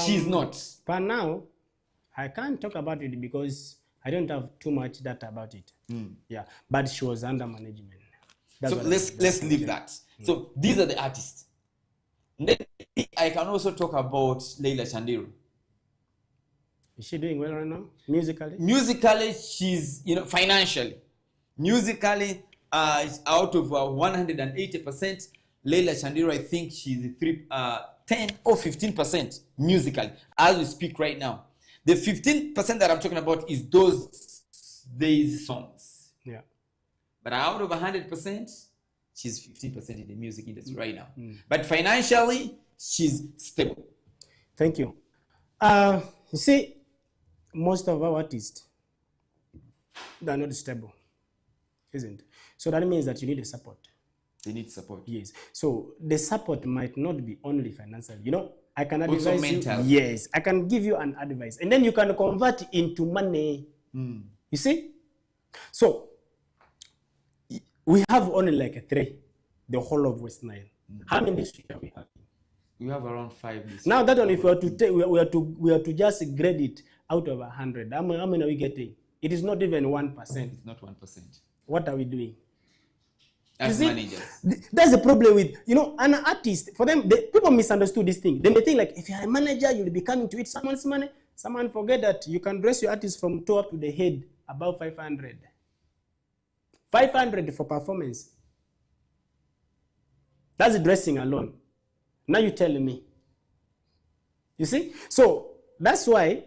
She's not. But now I can't talk about it because I don't have too much data about it. Yeah, but she was under management. That's so let's leave that. So these are the artists. Then I can also talk about Leila Chandiru. Is she doing well right now, musically? Musically, she's, you know, financially. Musically, out of 180%, Leila Chandiru, I think she's 10 or 15% musically, as we speak right now. The 15% that I'm talking about is those days songs. Yeah. But out of 100%, she's 15% in the music industry right now. But financially, she's stable. Thank you. You see, most of our artists, they're not stable, isn't it? So that means that you need a support. They need support. Yes. So the support might not be only financial. You know, I can advise also mental. you. Yes, I can give you an advice, and then you can convert it into money. You see? So we have only like 3, the whole of West Nile. How many districts are we having? We have around 5 districts. Now that one, if we are to take, we are to just grade it out of 100. How many are we getting? It is not even 1%. It's not 1%. What are we doing? As managers. That's the problem with, you know, an artist. For them, people misunderstood this thing. They may think like, if you're a manager, you'll be coming to eat someone's money. Someone forget that you can dress your artist from toe up to the head about 500. 500 for performance. That's dressing alone. Now you tell me. You see? So that's why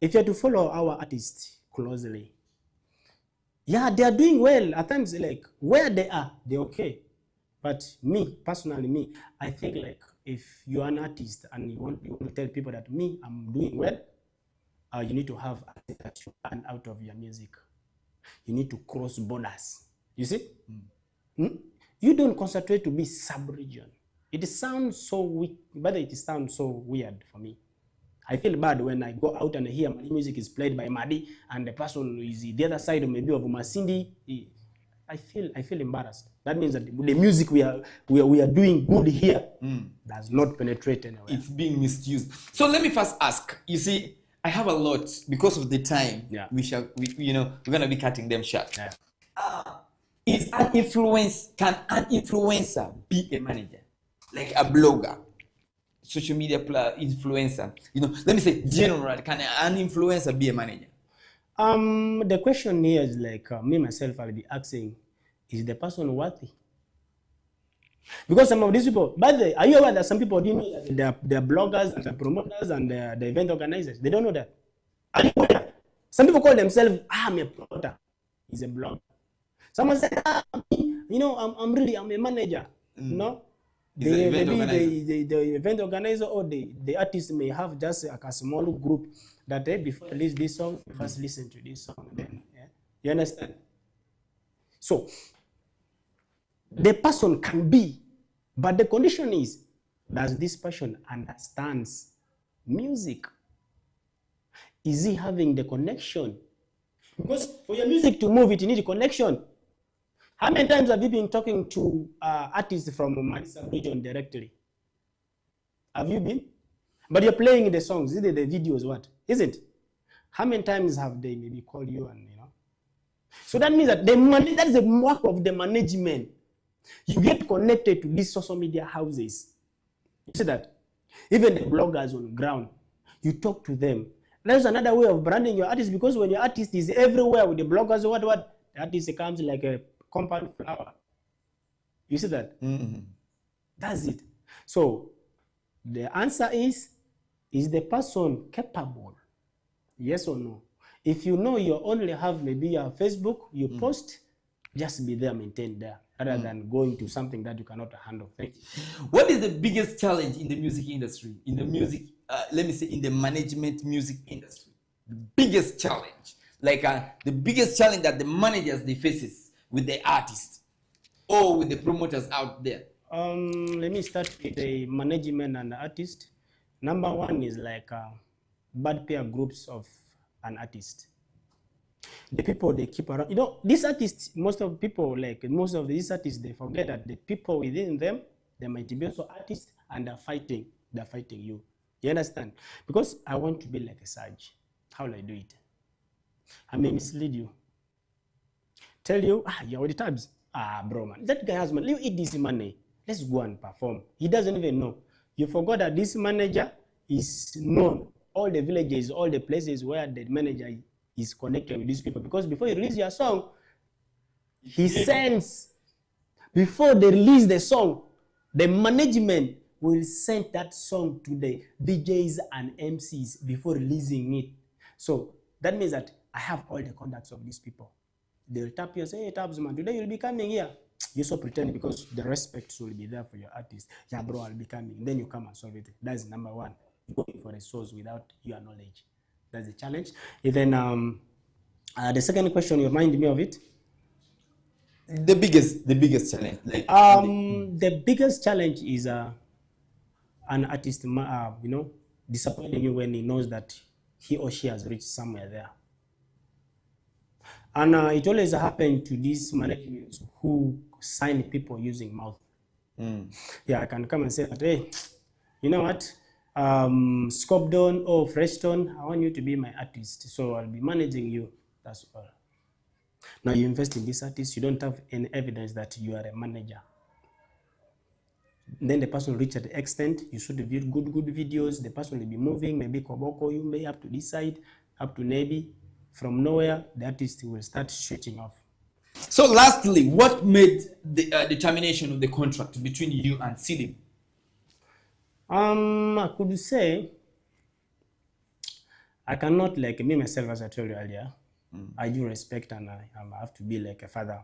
if you have to follow our artists closely, yeah, they are doing well. At times, like where they are, they're okay. But me, personally, I think like if you're an artist and you want to tell people that I'm doing well, you need to have that you earn out of your music. You need to cross borders. You see? You don't concentrate to be sub-region. It sounds so weak, but it sounds so weird for me. I feel bad when I go out and hear my music is played by Madi and the person who is the other side maybe of Masindi. I feel embarrassed. That means that the music we are doing good here does not penetrate anywhere. It's being misused. So let me first ask. You see, I have a lot because of the time. Yeah. We're gonna be cutting them short. Yeah. Can an influencer be a manager? Like a blogger, social media influencer, you know, let me say general, can an influencer be a manager? The question here is like me myself, I'll be asking, is the person worthy? Because some of these people, by the way, are you aware that some people didn't know that they're bloggers and the promoters and the event organizers? They don't know that. Are you aware? Some people call themselves, I'm a promoter. He's a blogger. Someone said, you know, I'm a manager. No. The event organizer or the artist may have just like a small group that before release this song, first listen to this song. Then, yeah? You understand? So the person can be, but the condition is, does this person understands music? Is he having the connection? Because for your music to move, it needs a connection. How many times have you been talking to artists from Manisa region directly? Have you been? But you're playing the songs, is it the videos, what? Is it? How many times have they maybe called you and, you know? So that means that that is the work of the management. You get connected to these social media houses. You see that? Even the bloggers on the ground, you talk to them. There's another way of branding your artist, because when your artist is everywhere with the bloggers, what? The artist comes like a compound flower. You see that? Mm-hmm. That's it. So the answer is the person capable? Yes or no? If you know you only have maybe your Facebook, you post, just be there, maintain there, rather than going to something that you cannot handle. What is the biggest challenge in the music industry? In the music, let me say, in the management music industry, the biggest challenge, like the biggest challenge that the managers they faces with the artists or with the promoters out there? Let me start with the management and the artist. Number one is like bad peer groups of an artist. The people they keep around, you know, these artists, most of these artists, they forget that the people within them, they might be also artists and they're fighting you. You understand? Because I want to be like a Sage. How will I do it? I may mislead you. Tell you, you're with the tabs. Bro, man, that guy has money. You eat this money. Let's go and perform. He doesn't even know. You forgot that this manager is known. All the villages, all the places where the manager is connected with these people. Because before you release your song, he sends, before they release the song, the management will send that song to the DJs and MCs before releasing it. So that means that I have all the contacts of these people. They'll tap you and say, hey, Tabs, man, today you'll be coming here. You so pretend because the respect will be there for your artist. Yeah, bro, I'll be coming. Then you come and solve it. That's number one. Going for a source without your knowledge. That's the challenge. And then the second question, you remind me of it? The biggest challenge. Like, the biggest challenge is an artist, disappointing you when he knows that he or she has reached somewhere there. And it always happens to these managers who sign people using mouth. Yeah, I can come and say that, hey, you know what? Scopdon or Freshton, I want you to be my artist, so I'll be managing you. That's all. Now you invest in this artist, you don't have any evidence that you are a manager. Then the person will reach at the extent, you should review good videos, the person will be moving, maybe Koboko, you may have to this side, up to Navy. From nowhere, the artist will start shooting off. So lastly, what made the termination of the contract between you and Selim? I could say, I cannot, like me myself, as I told you earlier, I do respect and I have to be like a father.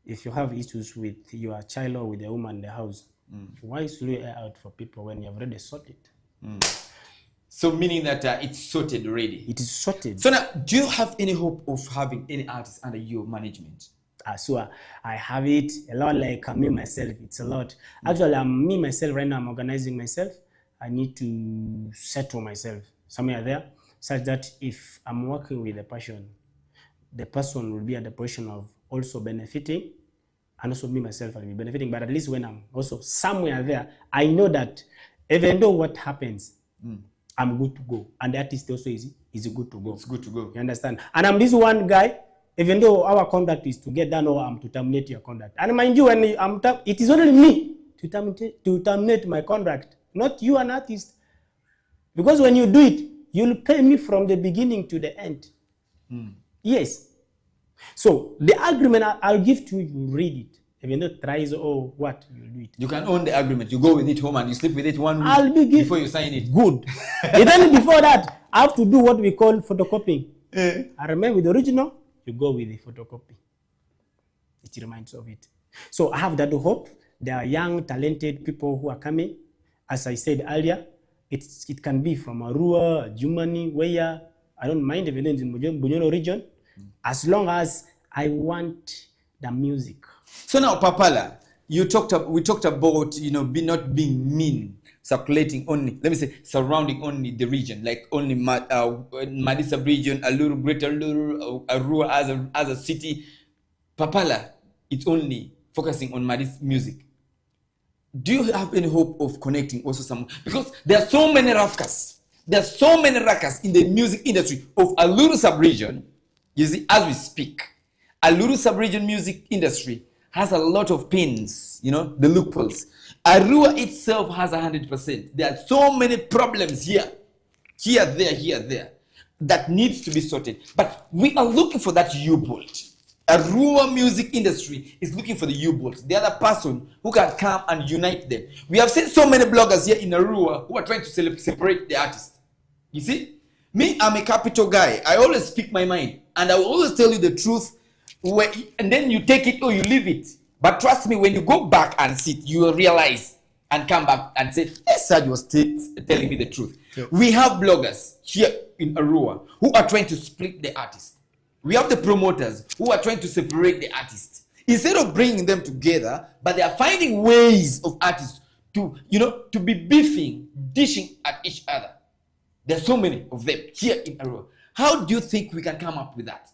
If you have issues with your child or with a woman in the house, why should you air out for people when you have already sorted? So meaning that it's sorted already? It is sorted. So now, do you have any hope of having any artists under your management? So I have it a lot, like me myself, it's a lot. Actually, me myself right now, I'm organizing myself. I need to settle myself somewhere there, such that if I'm working with a person, the person will be at the position of also benefiting, and also me myself will be benefiting. But at least when I'm also somewhere there, I know that even though what happens, I'm good to go. And the artist also is good to go. It's good to go. You understand? And I'm this one guy, even though our contract is to get done or I'm to terminate your contract. And mind you, when it is only me to terminate my contract, not you, an artist. Because when you do it, you'll pay me from the beginning to the end. Yes. So the agreement I'll give to you, you read it. Even though it tries or what, you do it. You can own the agreement. You go with it home and you sleep with it 1 week before you sign it. Good. Even before that, I have to do what we call photocopying. I remember with the original, you go with the photocopy. It reminds of it. So I have that hope there are young, talented people who are coming. As I said earlier, it can be from Arua, Germany, where I don't mind if it is in Bunyoro region, as long as I want the music. So now, Papala, we talked about, you know, not being mean, circulating only, let me say, surrounding only the region, like only Madisa region, Aluru, Greater Aluru, Arua as a city. Papala, it's only focusing on Madis music. Do you have any hope of connecting also some? Because there are so many Rafkas, there are so many Rakas in the music industry of Aluru sub-region. You see, as we speak, Aluru sub-region music industry has a lot of pins, you know, the loopholes. Arua itself has 100%. There are so many problems here, there, that needs to be sorted. But we are looking for that U-bolt. Arua music industry is looking for the U-bolt, the other person who can come and unite them. We have seen so many bloggers here in Arua who are trying to separate the artists. You see, me, I'm a capital guy. I always speak my mind, and I will always tell you the truth. And then you take it or you leave it. But trust me, when you go back and sit, you will realize and come back and say, yes, Serge was telling me the truth. Sure. We have bloggers here in Arua who are trying to split the artists. We have the promoters who are trying to separate the artists. Instead of bringing them together, but they are finding ways of artists to, you know, to be beefing, dishing at each other. There are so many of them here in Arua. How do you think we can come up with that?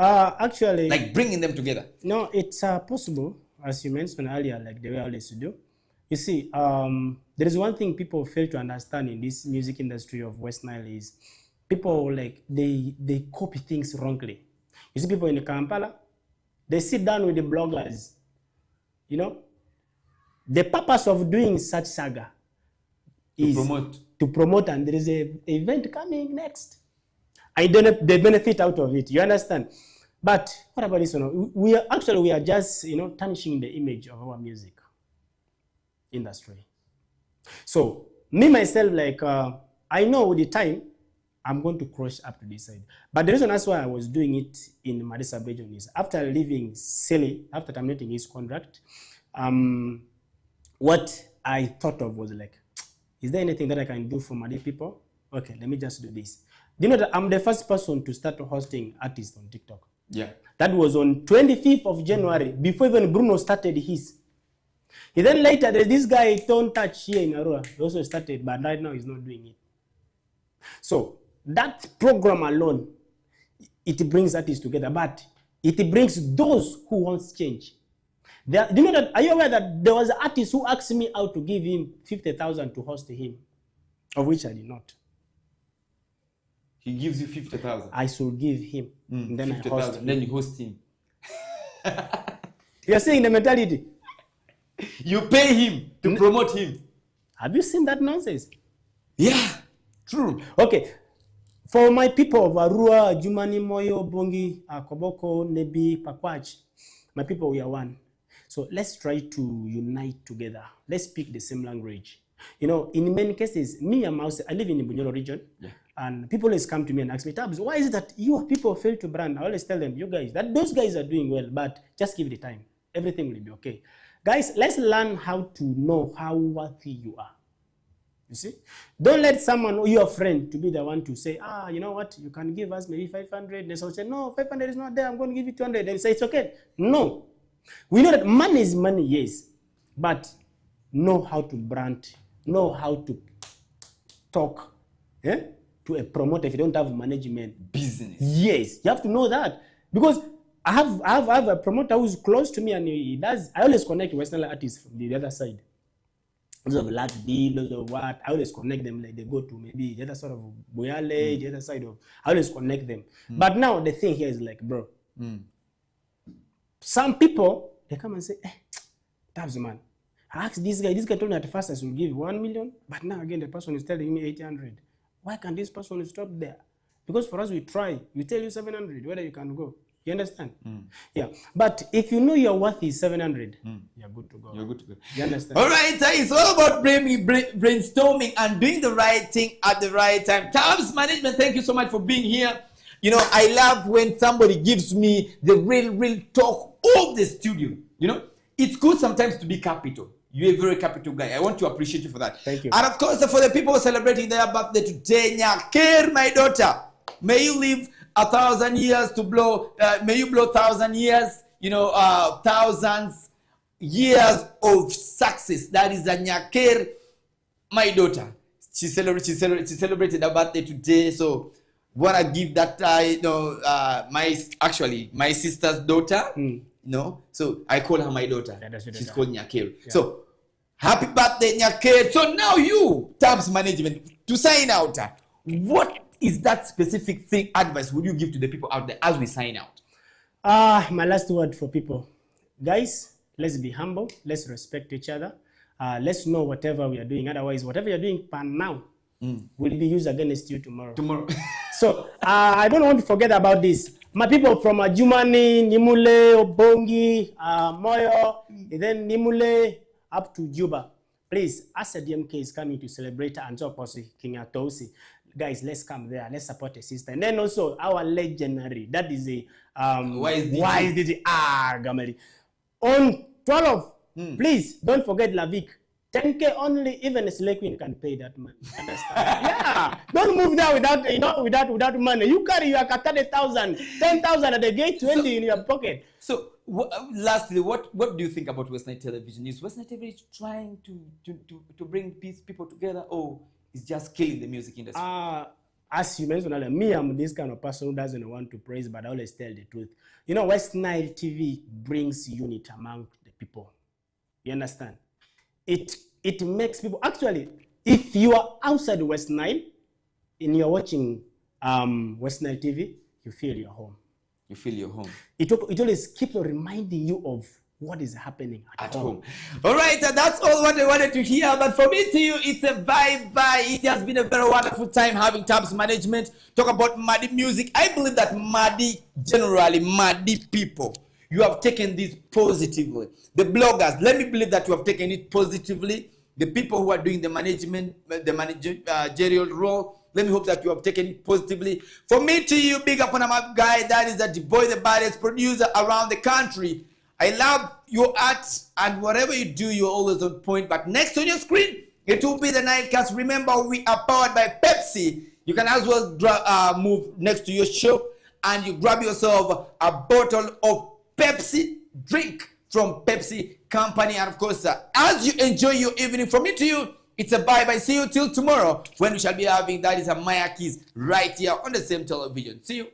Actually, like bringing them together. No, it's possible, as you mentioned earlier, like the way I always do. You see, there is one thing people fail to understand in this music industry of West Nile is people like they copy things wrongly. You see people in Kampala, they sit down with the bloggers. You know, the purpose of doing such saga is to promote, and there is an event coming next. I don't know the benefit out of it. You understand? But what about this one? We are just, you know, tarnishing the image of our music industry. So me myself, like I know with the time I'm going to crush up to this side. But the reason that's why I was doing it in Madisa region is after leaving Silly, after terminating his contract, what I thought of was like, is there anything that I can do for Madi people? Okay, let me just do this. Do you know that I'm the first person to start hosting artists on TikTok? Yeah. That was on 25th of January, before even Bruno started his. And then later, there's this guy, Don't Touch, here in Arua. He also started, but right now he's not doing it. So that program alone, it brings artists together, but it brings those who want change. Do you know that? Are you aware that there was an artist who asked me out to give him 50,000 to host him, of which I did not. He gives you 50,000. I should give him. And then 50,000. Then you host him. You're seeing the mentality. You pay him to promote him. Have you seen that nonsense? Yeah, true. Okay. For my people of Arua, Jumani, Moyo, Bongi, Koboko, Nebi, Pakwach, my people, we are one. So let's try to unite together. Let's speak the same language. You know, in many cases, I live in the Bunyoro region. Yeah. And people always come to me and ask me, Tabs, why is it that you people fail to brand? I always tell them, you guys, that those guys are doing well, but just give it time. Everything will be okay. Guys, let's learn how to know how worthy you are. You see? Don't let someone, your friend, to be the one to say, you know what, you can give us maybe 500. And someone say, no, 500 is not there, I'm going to give you 200. And say, it's okay. No. We know that money is money, yes. But know how to brand, know how to talk. Yeah? To a promoter if you don't have management business. Yes, you have to know that, because I have a promoter who's close to me and he does. I always connect Western artists from the other side. Lots of large deals, lots of what. I always connect them, like they go to maybe the other side of Boyale, the other side of. I always connect them. But now the thing here is like, bro. Some people they come and say, Tabs man, I asked this guy. This guy told me at first I should give 1 million, but now again the person is telling me 800. Why can this person stop there? Because for us, we try. We tell you 700, whether you can go. You understand? Yeah. But if you know your worth is 700, you're good to go. You're good to go. You understand? All right. It's all about brainstorming and doing the right thing at the right time. Tabs Management, thank you so much for being here. You know, I love when somebody gives me the real talk of the studio. You know, it's good sometimes to be capital. You're a very capital guy. I want to appreciate you for that. Thank you. And of course, for the people celebrating their birthday today, Nyaker, my daughter, may you live 1,000 years to blow, may you blow 1,000 years, thousands years of success. That is a Nyaker, my daughter. She celebrated her birthday today, so wanna give that my sister's daughter. So I call her my daughter. Yeah, she's called Nyaker. Yeah. So happy birthday, Nyaker. So now you, Tabs Management, to sign out, what is that specific thing advice would you give to the people out there as we sign out? My last word for people, guys, let's be humble, let's respect each other, let's know whatever we are doing. Otherwise, whatever you're doing now will be used against you tomorrow. So I don't want to forget about this. My people from Jumani, Nimule, Obongi, Moyo, and then Nimule up to Juba. Please, as a DMK is coming to celebrate Antoposi, King Atosi, guys, let's come there. Let's support a sister. And then also our legendary, that is a wise DJ Gamali. On 12, please don't forget Lavik. 10K only, even a slave queen can pay that money. Understand? Yeah. Don't move there without money. You carry your 30,000, 10,000 at the gate, 20 in your pocket. So lastly, what do you think about West Night Television? Is West Night Television trying to bring people together, or is just killing the music industry? As you mentioned earlier, me, I'm this kind of person who doesn't want to praise, but I always tell the truth. West Nile TV brings unity among the people. You understand? It makes people, actually, if you are outside West Nile and you're watching West Nile TV, you feel your home. You feel your home. It always keeps on reminding you of what is happening at home. All right, that's all what I wanted to hear. But for me to you, it's a bye-bye. It has been a very wonderful time having Tabs Management talk about Madi music. I believe that Madi, generally, Madi people, you have taken this positively. The bloggers, let me believe that you have taken it positively. The people who are doing the managerial role, let me hope that you have taken it positively. For me to you, big up on my guy, that is the boy, the baddest producer around the country. I love your art, and whatever you do, you're always on point. But next on your screen, it will be the Nightcast. Remember, we are powered by Pepsi. You can as well move next to your show, and you grab yourself a bottle of Pepsi drink from Pepsi Company. And of course, as you enjoy your evening, from me to you, it's a bye-bye. See you till tomorrow, when we shall be having, that is a Maya Keys right here on the same television. See you.